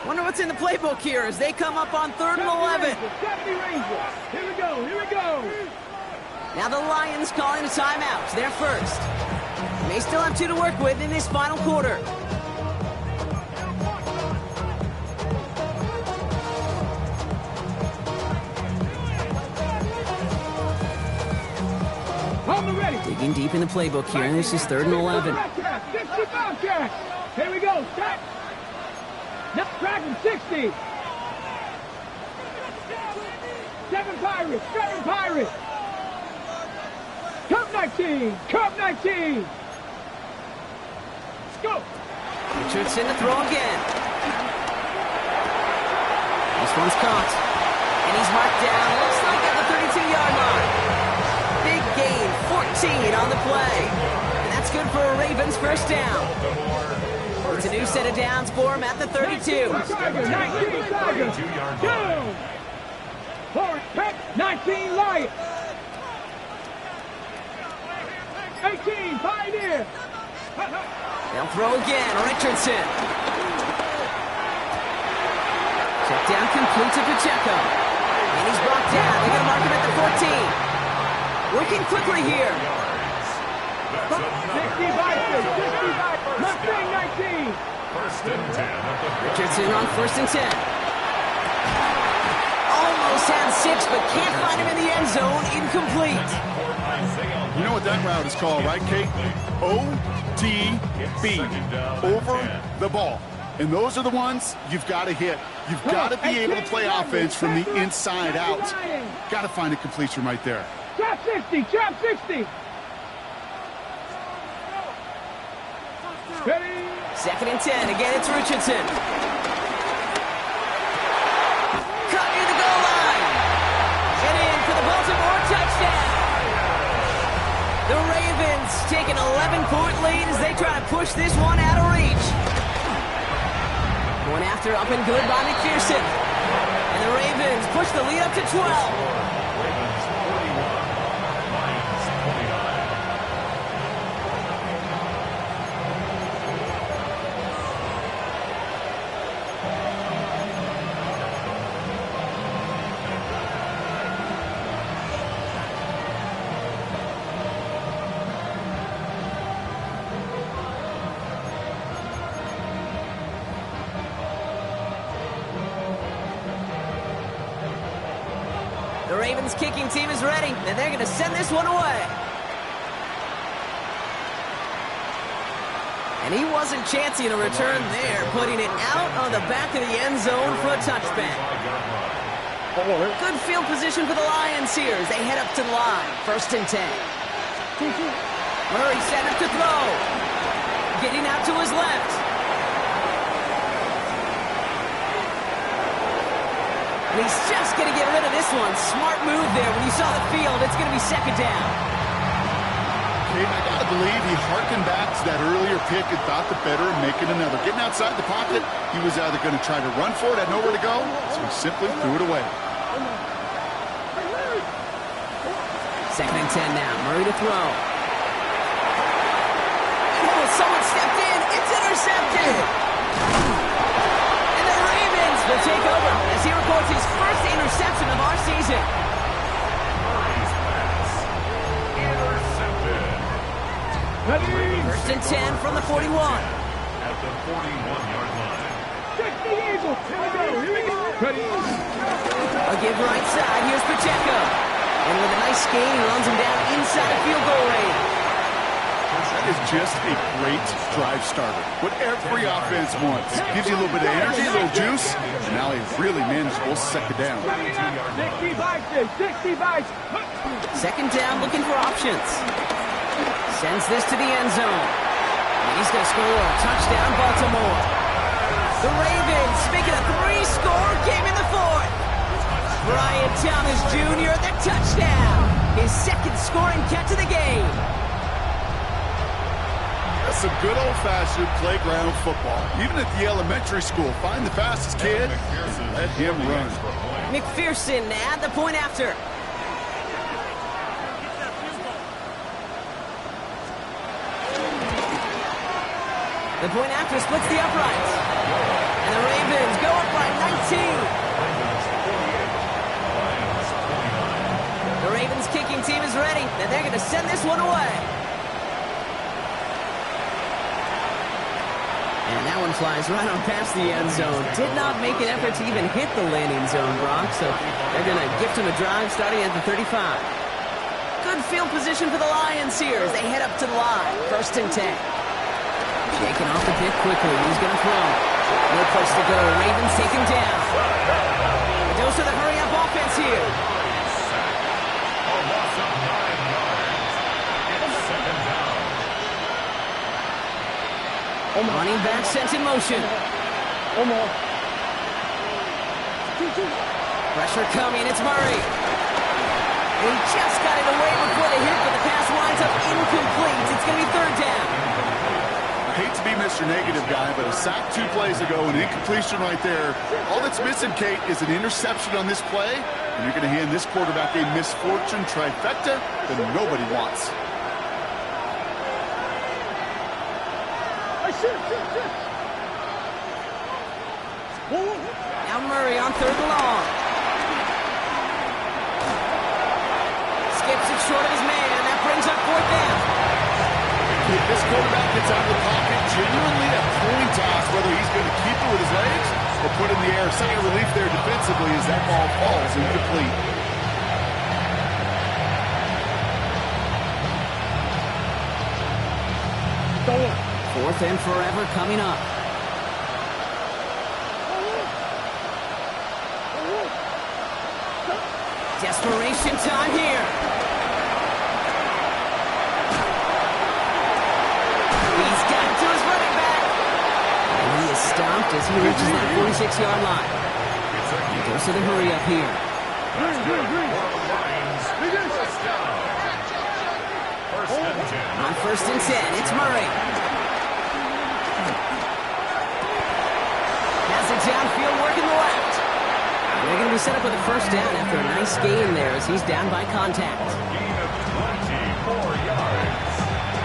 S1: Wonder what's in the playbook here as they come up on 3rd and 11.
S2: 70 Rangers. Here we go, here we go.
S1: Now the Lions calling a timeout. They're first. They still have 2 to work with in this final quarter. Digging deep in the playbook here, and this is 3rd and 11.
S2: 60 Bobcats. Here we go, stop. Now tracking 60. 7 Pirates, 7 Pirates. Cup 19, Cup 19. Let's go.
S1: Richardson to throw again. This one's caught. And he's marked down, looks like at the 32-yard line. Big gain, 14 on the play. And that's good for a Ravens first down. It's a new set of downs for him at the 32.
S2: 19 Tigers. Go. Forward, Peck, 19 Lions. 18 Pioneer.
S1: They'll throw again, Richardson. Check down complete to Pacheco. And he's brought down. They're going to mark him at the 14. Working quickly here.
S2: Mustang 19.
S4: First and 10 at the 40.
S1: Richardson on first and 10. Almost had 6, but can't find him in the end zone. Incomplete.
S3: You know what that route is called, right, Kate? ODB, over the ball. And those are the ones you've got to hit. You've got to be able to play offense from the inside out. Got to find a completion right there.
S2: Trap 60, trap 60. Ready?
S1: Second and 10. Again, it's Richardson. Cut near the goal line. And in for the Baltimore touchdown. The Ravens take an 11-point lead as they try to push this one out of reach. Going after up and good by McPherson. And the Ravens push the lead up to 12.
S4: Ravens 41, Lions 29.
S1: The Ravens kicking team is ready, and they're going to send this one away. And he wasn't chancing a return there, putting it out on the back of the end zone for a touchback. Good field position for the Lions here as they head up to the line. First and 10. Murray set up to throw. Getting out to his left. And he's just going to get rid of this one. Smart move there. When you saw the field, it's going to be second down.
S3: Kate, I got to believe he harkened back to that earlier pick and thought the better of making another. Getting outside the pocket, he was either going to try to run for it, had nowhere to go, so he simply threw it away.
S1: Second and 10 now. Murray to throw. Oh, someone stepped in. It's intercepted. And the Ravens will take over as he records his first interception of our season.
S4: Murray's pass intercepted.
S1: First and 10 from the 41.
S4: At the 41-yard line.
S2: Check the Eagles. Here we go. Ready?
S1: A give right side. Here's Pacheco. And with a nice gain, he runs him down inside the field goal range.
S3: That is just a great drive starter. What every offense wants. Gives you a little bit of energy, a little juice, and now a really manageable second down.
S2: 65.
S1: Second down, looking for options. Sends this to the end zone. And he's going to score a touchdown, Baltimore. The Ravens making a 3-score game in the fourth. Brian Thomas Jr., the touchdown. His second scoring catch of the game.
S3: That's some good old-fashioned playground football. Even at the elementary school, find the fastest kid, let him run.
S1: McPherson at the point after. The point after splits the uprights. And the Ravens go up by 19. The Ravens kicking team is ready, and they're going to send this one away. And that one flies right on past the end zone. Did not make an effort to even hit the landing zone, Brock, so they're going to gift him a drive starting at the 35. Good field position for the Lions here as they head up to the line. First and 10. Shaking off the pick quickly. He's going to throw. No place to go. Ravens take him down. A dose of the hurry-up offense here.
S4: A loss of 9 yards. It's second down.
S1: Running back sent in motion. Pressure coming. It's Murray. He just got it away before the hit, but the pass winds up incomplete. It's going to be third down.
S3: I hate to be Mr. Negative guy, but a sack 2 plays ago, an incompletion right there. All that's missing, Kate, is an interception on this play, and you're going to hand this quarterback a misfortune trifecta that nobody wants.
S1: Now Murray on third and long. Skips it short of his man, and that brings up fourth down.
S3: If this quarterback gets out of the pocket, genuinely a coin toss whether he's going to keep it with his legs or put it in the air. Sigh of relief there defensively as that ball falls incomplete.
S1: Fourth and forever coming up. Desperation time here. He's got it to his running back. And he is stopped as he reaches that 46-yard line. He goes to the hurry up here. On first and 10, it's Murray. Has it downfield, working the left. They're going to be set up with a first down after a nice gain there as he's down by contact.
S4: Gain of 24 yards.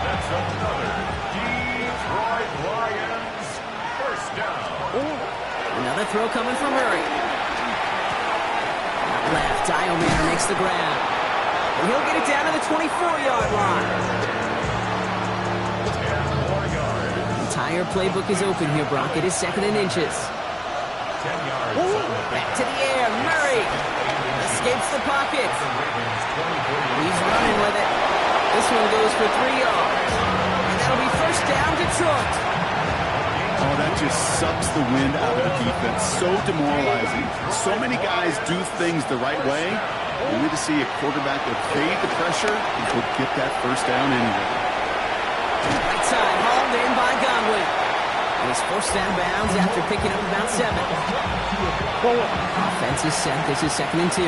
S4: That's another Detroit Lions first down.
S1: Another throw coming from Murray. Out left, Diomir makes the grab. And he'll get it down to the 24-yard line.
S4: 10 more yards.
S1: The entire playbook is open here, Brock. It is second and inches.
S4: 10 yards.
S1: Back to the air, Murray escapes the pocket. He's running with it. This one goes for 3 yards. And that'll be first down, Detroit.
S3: Oh, that just sucks the wind out of the defense. So demoralizing. So many guys do things the right way. We need to see a quarterback that fade the pressure and could get that first down anyway.
S1: Right side, hauled in by Godwin. And he's forced out of bounds after picking up about 7. Offense is set. This is second and 2.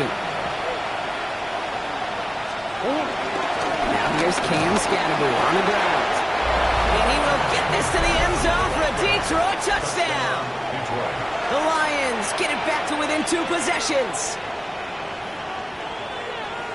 S1: Now here's Cam Scatterbury on the ground. And he will get this to the end zone for a Detroit touchdown. The Lions get it back to within 2 possessions.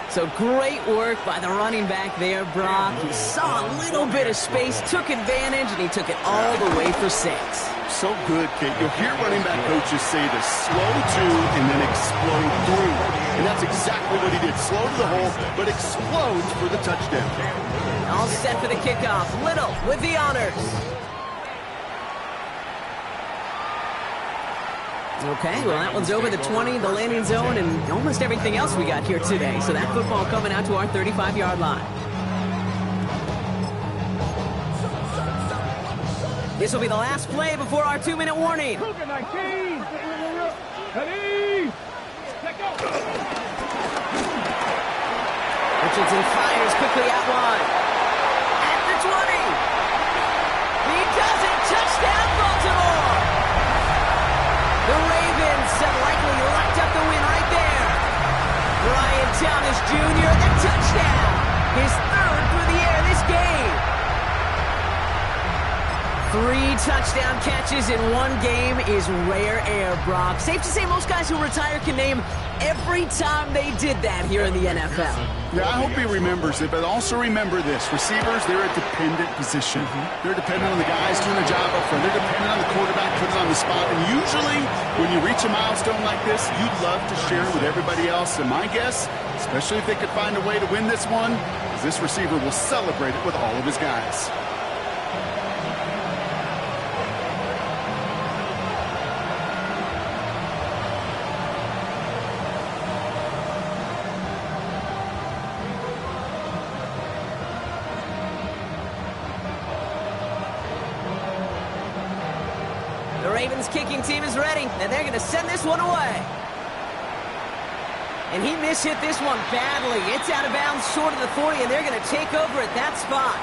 S1: So great work by the running back there, Brock. He saw a little bit of space, took advantage, and he took it all the way for 6.
S3: So good, Kate. You'll hear running back coaches say to slow to and then explode through. And that's exactly what he did. Slow to the hole, but explodes for the touchdown.
S1: All set for the kickoff. Little with the honors. Okay, well, that one's over the 20, the landing zone, and almost everything else we got here today. So that football coming out to our 35-yard line. This will be the last play before our 2-minute warning. Richardson fires quickly out wide. At the 20. He does it. Touchdown, Baltimore. The Ravens have likely locked up the win right there. Brian Thomas Jr., the touchdown. His 3rd through the air this game. 3 touchdown catches in 1 game is rare air, Brock. Safe to say most guys who retire can name every time they did that here in the NFL.
S3: Yeah, I hope he remembers it, but also remember this. Receivers, they're a dependent position. They're dependent on the guys doing the job up front. They're dependent on the quarterback putting on the spot. And usually, when you reach a milestone like this, you'd love to share it with everybody else. And my guess, especially if they could find a way to win this one, is this receiver will celebrate it with all of his guys.
S1: The Ravens kicking team is ready, and they're going to send this one away. And he mishit this one badly. It's out of bounds short of the 40, and they're going to take over at that spot.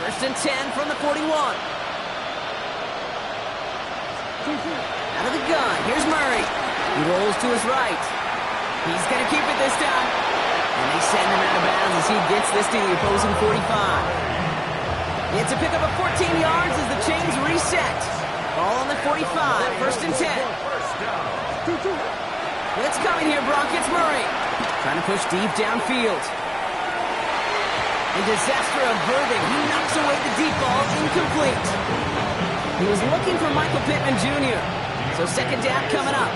S1: First and 10 from the 41. Out of the gun, here's Murray. He rolls to his right. He's going to keep it this time. And they send him out of bounds as he gets this to the opposing 45. It's a pickup of 14 yards as the chains reset. Ball on the 45, first and 10. It's coming here, Brock. It's Murray. Trying to push deep downfield. A disaster averted. He knocks away the deep ball. Incomplete. He was looking for Michael Pittman Jr. So second down coming up.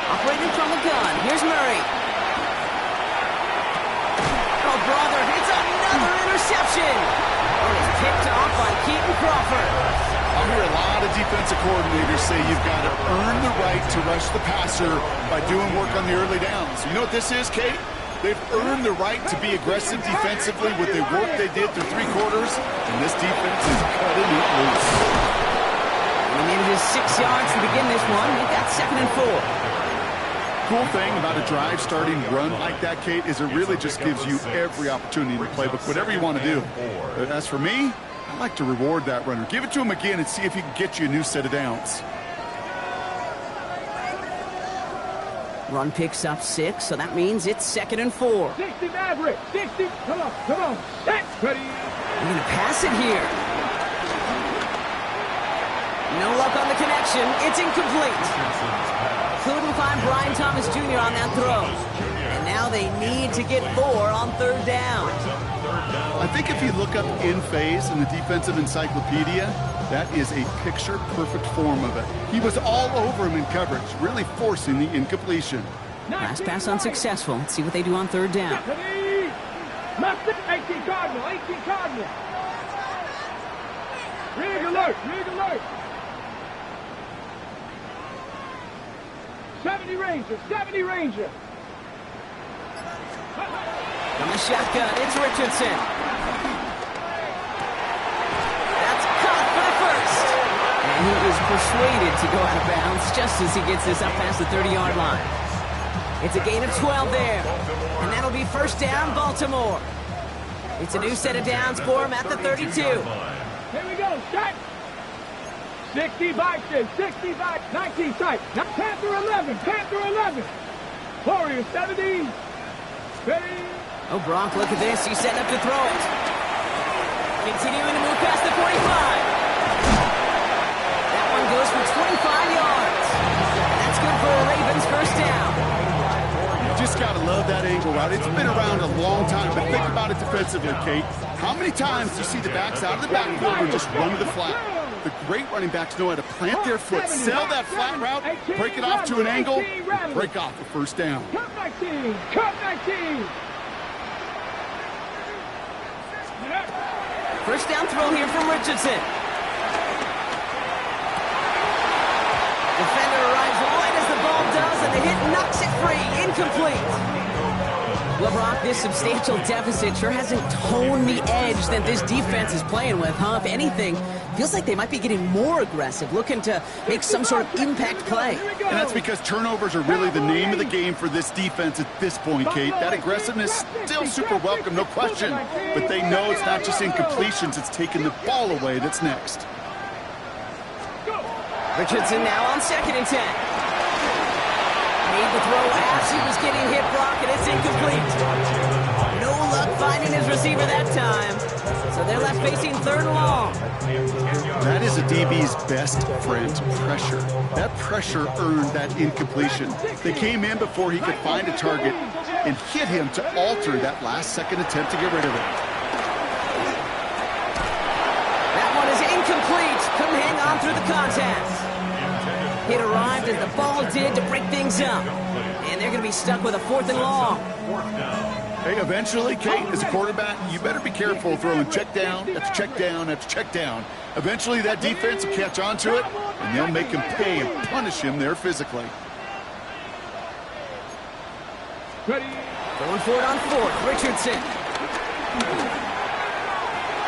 S1: Operating from the gun. Here's Murray. Oh, brother. It's another interception. Oh, it's picked off by Keaton Crawford.
S3: I hear a lot of defensive coordinators say you've got to earn the right to rush the passer by doing work on the early downs. You know what this is, Kate? They've earned the right to be aggressive defensively with the work they did through 3 quarters, and this defense is cutting it loose.
S1: He needed his 6 yards to begin this one. He got 2nd and 4.
S3: Cool thing about a drive starting run like that, Kate, is it really just gives you every opportunity in the playbook, whatever you want to do. As for me, I like to reward that runner. Give it to him again and see if he can get you a new set of downs.
S1: Run picks up 6, so that means it's 2nd and 4.
S2: 60 Maverick, 60. Come on. That's ready.
S1: You're going to pass it here. No luck on the connection. It's incomplete. Couldn't find Brian Thomas Jr. on that throw. And now they need to get 4 on 3rd down.
S3: I think if you look up in phase in the defensive encyclopedia, that is a picture-perfect form of it. He was all over him in coverage, really forcing the incompletion.
S1: Last pass unsuccessful. Let's see what they do on 3rd down.
S2: 18 Cardinal. Rig alert. 70 Ranger.
S1: From the shotgun, it's Richardson. That's caught for the first. And he is persuaded to go out of bounds just as he gets this up past the 30-yard line. It's a gain of 12 there. And that'll be 1st down, Baltimore. It's a new set of downs for him at the 32.
S2: Here we go. Start. 60 Bison. 19 tight. Now Panther 11. Warrior 70. Ready.
S1: Oh, Brock, look at this. He's setting up to throw it. Continuing to move past the 45. That one goes for 25 yards. That's good for a Ravens 1st down.
S3: Just got to love that angle route. It's been around a long time, but think about it defensively, Kate. How many times do you see the backs out of the backfield and just run to the flat? The great running backs know how to plant their foot, sell that flat route, break it off to an angle, and break off the 1st down.
S2: Cut 19.
S1: First down throw here from Richardson. Defender arrives right as the ball does, and the hit knocks it free. Incomplete. Well, Brock, this substantial deficit sure hasn't toned the edge that this defense is playing with, huh? If anything, feels like they might be getting more aggressive, looking to make some sort of impact play.
S3: And that's because turnovers are really the name of the game for this defense at this point, Kate. That aggressiveness still super welcome, no question. But they know it's not just incompletions, it's taking the ball away that's next.
S1: Richardson now on 2nd and 10. Made the throw as he was getting hit, Brock, and it's incomplete. No luck finding his receiver that time. So they're left facing 3rd and long.
S3: That is a DB's best friend, pressure. That pressure earned that incompletion. They came in before he could find a target and hit him to alter that last-second attempt to get rid of it.
S1: That one is incomplete. Couldn't hang on through the contact. Hit arrived as the ball did to break things up. And they're going to be stuck with a 4th and long.
S3: Hey, eventually, Kate, as a quarterback, you better be careful throwing check down after check down after check down. Eventually, that defense will catch on to it, and they'll make him pay and punish him there physically.
S2: Ready.
S1: Going for it on 4th, Richardson.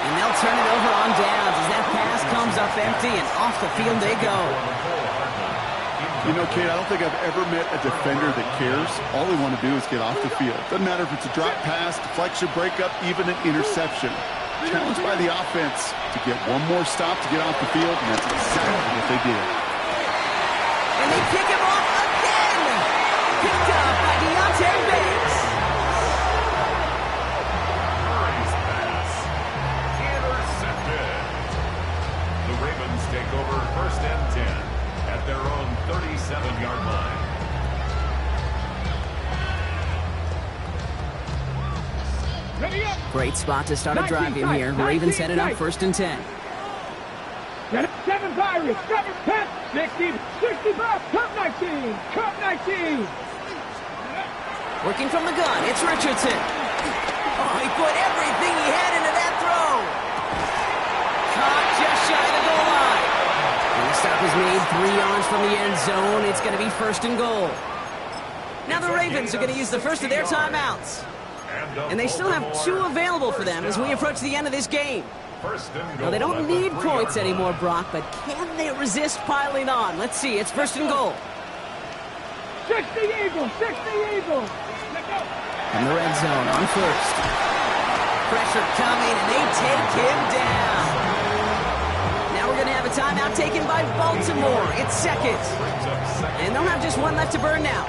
S1: And they'll turn it over on downs as that pass comes up empty, and off the field they go.
S3: You know, Kate, I don't think I've ever met a defender that cares. All they want to do is get off the field. Doesn't matter if it's a drop pass, deflection, breakup, even an interception. Challenged by the offense to get one more stop to get off the field, and that's exactly what they did.
S1: And they pick him off again! Picked up by Deontay Banks. Great spot to start a drive in here. Ravens headed up 1st and 10.
S2: 7 Pirates, 7 Pets, 60, 65, Cup 19, Cup 19.
S1: Working from the gun, it's Richardson. Oh, he put everything he had into that throw. Caught just shy of the goal line. And the stop is made 3 yards from the end zone. It's going to be 1st and goal. Now the Ravens are going to use the first of their timeouts. And they still have 2 available for them as we approach the end of this game. Now, they don't need points anymore, Brock, but can they resist piling on? Let's see. It's 1st and goal.
S2: 60 Eagles, 60 Eagles.
S1: In the red zone on 1st. Pressure coming, and they take him down. Now we're going to have a timeout taken by Baltimore. It's 2nd. And they'll have just 1 left to burn now.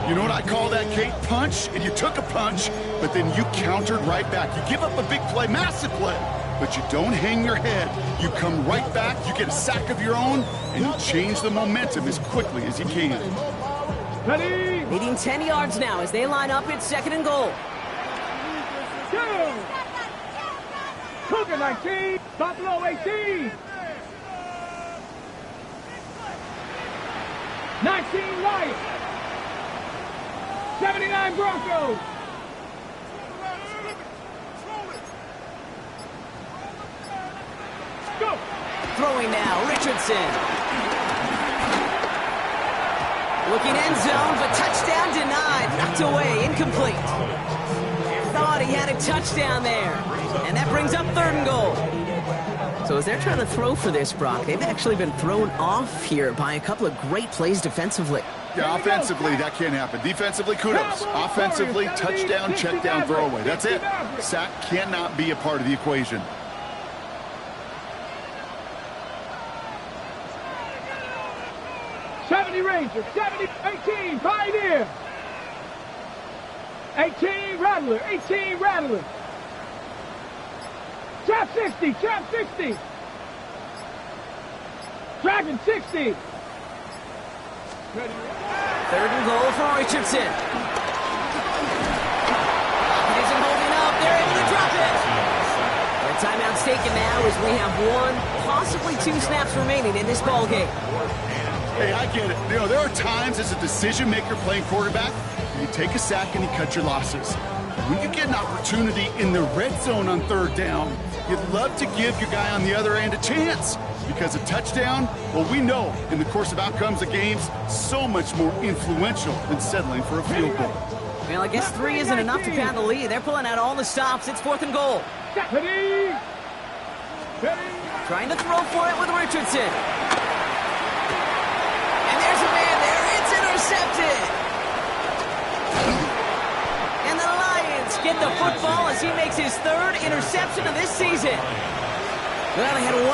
S3: You know what I call that, Kate? Punch, and you took a punch, but then you countered right back. You give up a big play, massive play, but you don't hang your head. You come right back, you get a sack of your own, and you change the momentum as quickly as you can.
S2: Ready?
S1: Leading 10 yards now as they line up. It's 2nd and goal.
S2: 2. Cougar 19, Buffalo 18. 19 Lions. 79 Broncos. Go.
S1: Throwing now, Richardson. Looking end zone, but touchdown denied. Knocked away, incomplete. Thought he had a touchdown there. And that brings up 3rd and goal. So as they're trying to throw for this, Brock, they've actually been thrown off here by a couple of great plays defensively.
S3: Yeah, offensively, that can't happen. Defensively, kudos. Offensively, touchdown, check down, throwaway. That's it. Sack cannot be a part of the equation.
S2: Rangers, 70, 18, Pioneer. 18, Rattler, 18, Rattler. Trap 60, Trap 60. Dragon 60.
S1: 3rd and goal for Richardson. He isn't holding up. They're able to drop it. The timeout's taken now as we have 1, possibly 2 snaps remaining in this ball game.
S3: Hey, I get it. You know, there are times as a decision-maker playing quarterback, you take a sack and you cut your losses. When you get an opportunity in the red zone on 3rd down, you'd love to give your guy on the other end a chance. Because a touchdown, well, we know in the course of outcomes of games, so much more influential than settling for a field goal.
S1: Well, I guess 3 isn't enough to pad the lead. They're pulling out all the stops. It's 4th and goal.
S2: Ready.
S1: Trying to throw for it with Richardson. And there's a man there. It's intercepted. And the Lions get the football as he makes his 3rd interception of this season. Well, they had 1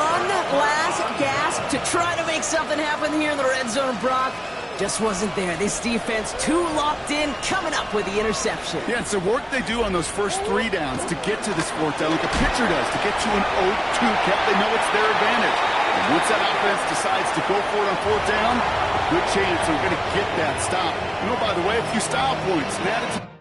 S1: last gasp to try to make something happen here in the red zone, Brock. Just wasn't there. This defense too locked in, coming up with the interception.
S3: Yeah, it's the work they do on those first 3 downs to get to this 4th down, like a pitcher does, to get to an 0-2 count. They know it's their advantage. And once that offense decides to go for it on 4th down, good chance they're going to get that stop. You know, by the way, a few style points and attitude.